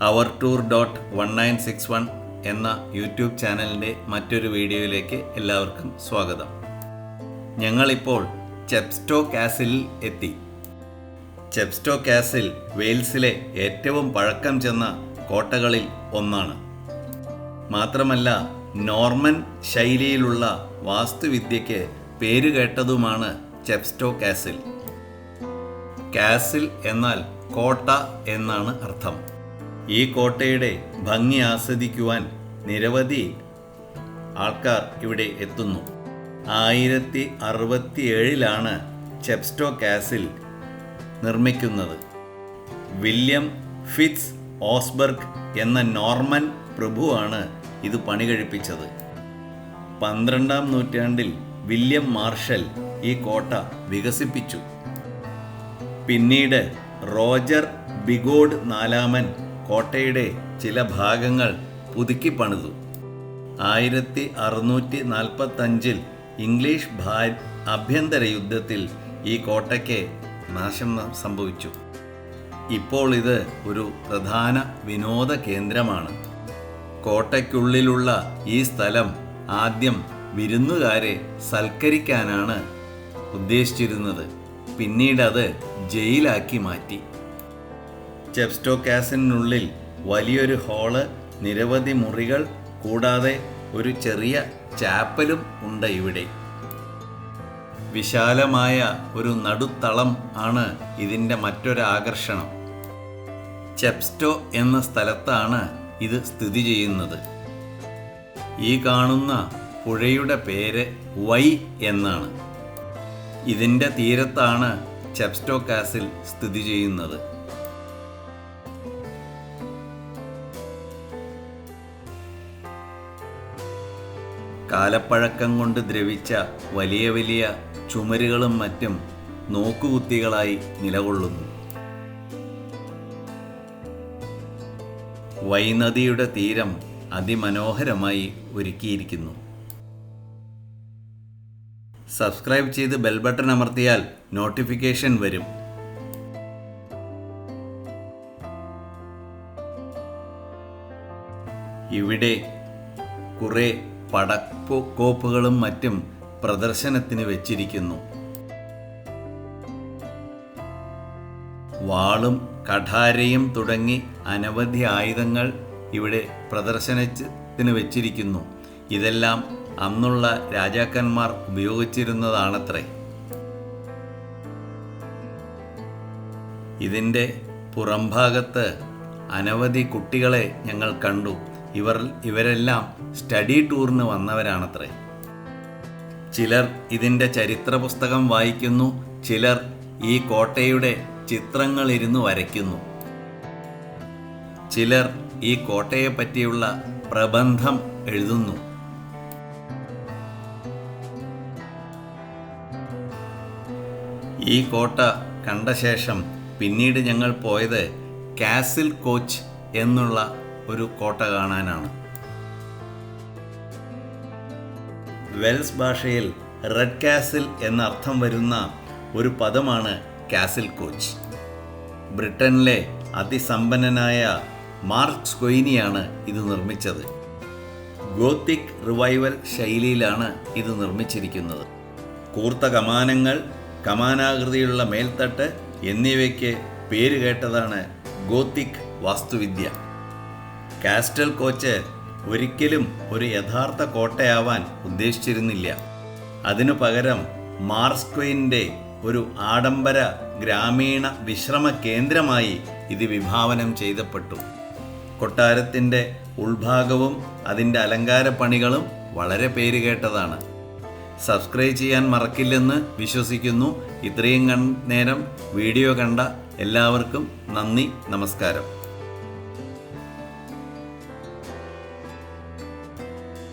our tour.1961 എന്ന YouTube ചാനലിൻ്റെ മറ്റൊരു വീഡിയോയിലേക്ക് എല്ലാവർക്കും സ്വാഗതം. ഞങ്ങളിപ്പോൾ ചെപ്സ്റ്റോ കാസിലിൽ എത്തി. ചെപ്സ്റ്റോ കാസിൽ വെയിൽസിലെ ഏറ്റവും പഴക്കം ചെന്ന കോട്ടകളിൽ ഒന്നാണ്. മാത്രമല്ല നോർമൻ ശൈലിയിലുള്ള വാസ്തുവിദ്യയ്ക്ക് പേരുകേട്ടതുമാണ് ചെപ്സ്റ്റോ കാസിൽ. കാസിൽ എന്നാൽ കോട്ട എന്നാണ് അർത്ഥം. ഈ കോട്ടയുടെ ഭംഗി ആസ്വദിക്കുവാൻ നിരവധി ആൾക്കാർ ഇവിടെ എത്തുന്നു. 1067 ചെപ്സ്റ്റോ കാസിൽ നിർമ്മിക്കുന്നത്. വില്യം ഫിറ്റ്സ് ഓസ്ബർഗ് എന്ന നോർമൻ പ്രഭുവാണ് ഇത് പണി കഴിപ്പിച്ചത്. 12ാം നൂറ്റാണ്ടിൽ വില്യം മാർഷൽ ഈ കോട്ട വികസിപ്പിച്ചു. പിന്നീട് റോജർ ബിഗോഡ് നാലാമൻ കോട്ടയുടെ ചില ഭാഗങ്ങൾ പുതുക്കി പണിതു. 1645 ഇംഗ്ലീഷ് ആഭ്യന്തര യുദ്ധത്തിൽ ഈ കോട്ടയ്ക്ക് നാശം സംഭവിച്ചു. ഇപ്പോൾ ഇത് ഒരു പ്രധാന വിനോദ കേന്ദ്രമാണ്. കോട്ടയ്ക്കുള്ളിലുള്ള ഈ സ്ഥലം ആദ്യം വിരുന്നുകാരെ സൽക്കരിക്കാനാണ് ഉദ്ദേശിച്ചിരുന്നത്. പിന്നീട് അത് ജയിലാക്കി മാറ്റി. ചെപ്സ്റ്റോ കാസിലിനുള്ളിൽ വലിയൊരു ഹാള്, നിരവധി മുറികൾ കൂടാതെ ഒരു ചെറിയ ചാപ്പലും ഉണ്ട്. ഇവിടെ വിശാലമായ ഒരു നടുത്തളം ആണ് ഇതിൻ്റെ മറ്റൊരു ആകർഷണം. ചെപ്സ്റ്റോ എന്ന സ്ഥലത്താണ് ഇത് സ്ഥിതി ചെയ്യുന്നത്. ഈ കാണുന്ന പുഴയുടെ പേര് വൈ എന്നാണ്. ഇതിൻ്റെ തീരത്താണ് ചെപ്സ്റ്റോ കാസിൽ സ്ഥിതി ചെയ്യുന്നത്. കാലപ്പഴക്കം കൊണ്ട് ദ്രവിച്ച വലിയ വലിയ ചുമരുകളും മറ്റും നോക്കുകുത്തികളായി നിലകൊള്ളുന്നു. വൈനദിയുടെ തീരം അതിമനോഹരമായി ഒരുക്കിയിരിക്കുന്നു. സബ്സ്ക്രൈബ് ചെയ്ത് ബെൽ ബട്ടൺ അമർത്തിയാൽ നോട്ടിഫിക്കേഷൻ വരും. ഇവിടെ കുറേ പടക്കോപ്പുകളും മറ്റും പ്രദർശനത്തിന് വെച്ചിരിക്കുന്നു. വാളും കഠാരയും തുടങ്ങി അനവധി ആയുധങ്ങൾ ഇവിടെ പ്രദർശനത്തിന് വെച്ചിരിക്കുന്നു. ഇതെല്ലാം അന്നുള്ള രാജാക്കന്മാർ ഉപയോഗിച്ചിരുന്നതാണത്രേ. ഇതിൻ്റെ പുറംഭാഗത്ത് അനവധി കുട്ടികളെ ഞങ്ങൾ കണ്ടു. ഇവരെല്ലാം സ്റ്റഡി ടൂറിന് വന്നവരാണത്രേ. ചിലർ ഇതിൻ്റെ ചരിത്ര പുസ്തകം വായിക്കുന്നു, ചിലർ ഈ കോട്ടയുടെ ചിത്രങ്ങൾ ഇരുന്ന് വരയ്ക്കുന്നു, ചിലർ ഈ കോട്ടയെ പറ്റിയുള്ള പ്രബന്ധം എഴുതുന്നു. ഈ കോട്ട കണ്ട ശേഷം പിന്നീട് ഞങ്ങൾ പോയത് കാസിൽ കോച്ച് എന്നുള്ള ഒരു കോട്ട കാണാനാണ്. വെൽസ് ഭാഷയിൽ റെഡ് കാസിൽ എന്നർത്ഥം വരുന്ന ഒരു പദമാണ് കാസിൽ കോച്ച്. ബ്രിട്ടനിലെ അതിസമ്പന്നനായ മാർക്ക് സ്ക്വെയിനിയാണ് ഇത് നിർമ്മിച്ചത്. ഗോത്തിക് റിവൈവൽ ശൈലിയിലാണ് ഇത് നിർമ്മിച്ചിരിക്കുന്നത്. കൂർത്ത കമാനങ്ങൾ, കമാനാകൃതിയിലുള്ള മേൽത്തട്ട് എന്നിവയ്ക്ക് പേരുകേട്ടതാണ് ഗോത്തിക് വാസ്തുവിദ്യ. കാസ്റ്റൽ കോച്ച് ഒരിക്കലും ഒരു യഥാർത്ഥ കോട്ടയാവാൻ ഉദ്ദേശിച്ചിരുന്നില്ല. അതിനു പകരം മാർസ്ക്വയിൻ്റെ ഒരു ആഡംബര ഗ്രാമീണ വിശ്രമ കേന്ദ്രമായി ഇത് വിഭാവനം ചെയ്യപ്പെട്ടു. കൊട്ടാരത്തിൻ്റെ ഉൾഭാഗവും അതിൻ്റെ അലങ്കാരപ്പണികളും വളരെ പേരുകേട്ടതാണ്. സബ്സ്ക്രൈബ് ചെയ്യാൻ മറക്കില്ലെന്ന് വിശ്വസിക്കുന്നു. ഇത്രയും നേരം വീഡിയോ കണ്ട എല്ലാവർക്കും നന്ദി, നമസ്കാരം.